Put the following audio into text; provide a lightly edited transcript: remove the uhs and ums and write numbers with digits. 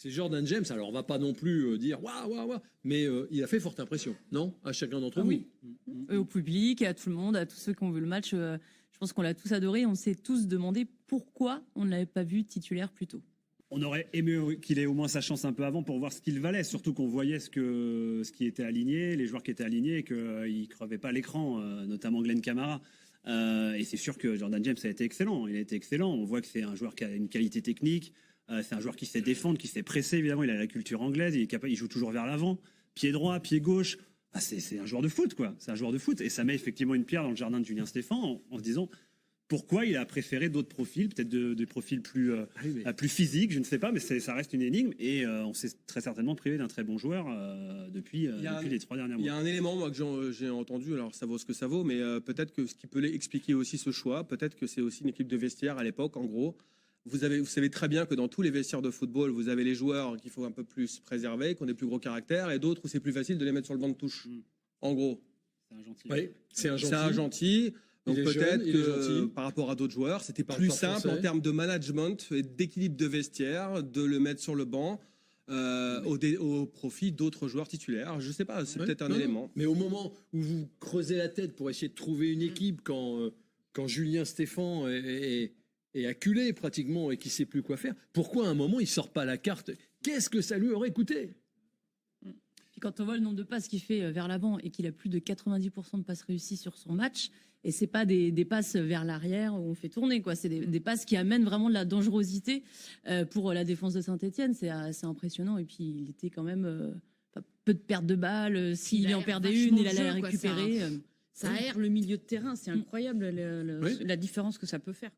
C'est Jordan James, alors on va pas non plus dire waouh, waouh, waouh, mais il a fait forte impression, non? À chacun d'entre vous. Oui. Et au public, et à tout le monde, à tous ceux qui ont vu le match, je pense qu'on l'a tous adoré. On s'est tous demandé pourquoi on ne l'avait pas vu titulaire plus tôt. On aurait aimé qu'il ait au moins sa chance un peu avant pour voir ce qu'il valait, surtout qu'on voyait ce qui était aligné, les joueurs qui étaient alignés, et qu'ils ne crevaient pas l'écran, notamment Glenn Kamara. Et c'est sûr que Jordan James a été excellent. Il a été excellent. On voit que c'est un joueur qui a une qualité technique. C'est un joueur qui sait défendre, qui sait presser, évidemment. Il a la culture anglaise. Il joue toujours vers l'avant. Pied droit, pied gauche. C'est un joueur de foot, quoi. C'est un joueur de foot. Et ça met effectivement une pierre dans le jardin de Julien Stéphan en se disant pourquoi il a préféré d'autres profils, peut-être des profils plus physiques, je ne sais pas, mais ça reste une énigme. Et on s'est très certainement privé d'un très bon joueur depuis les 3 derniers mois. Il y a un élément, moi, que j'ai entendu, alors ça vaut ce que ça vaut, mais peut-être que ce qui peut expliquer aussi ce choix, peut-être que c'est aussi une équipe de vestiaire à l'époque, en gros. Vous savez très bien que dans tous les vestiaires de football, vous avez les joueurs qu'il faut un peu plus préserver, qui ont des plus gros caractères, et d'autres où c'est plus facile de les mettre sur le banc de touche. En gros. C'est un gentil. Oui, c'est un gentil. C'est un gentil. Donc peut-être que gentil. Par rapport à d'autres joueurs, c'était plus simple en termes de management et d'équilibre de vestiaire de le mettre sur le banc au profit d'autres joueurs titulaires. Je sais pas, c'est peut-être un élément. Mais au moment où vous creusez la tête pour essayer de trouver une équipe, quand Julien Stéphan est acculé pratiquement et qui sait plus quoi faire, pourquoi à un moment il sort pas la carte? Qu'est-ce que ça lui aurait coûté? Puis quand on voit le nombre de passes qu'il fait vers l'avant et qu'il a plus de 90% de passes réussies sur son match, et c'est pas des passes vers l'arrière où on fait tourner, quoi. C'est des passes qui amènent vraiment de la dangerosité pour la défense de Saint-Etienne. C'est assez impressionnant. Et puis il était quand même peu de pertes de balles. S'il en perdait une, il allait la récupérer. Ça aère le milieu de terrain. C'est incroyable la différence que ça peut faire, quoi.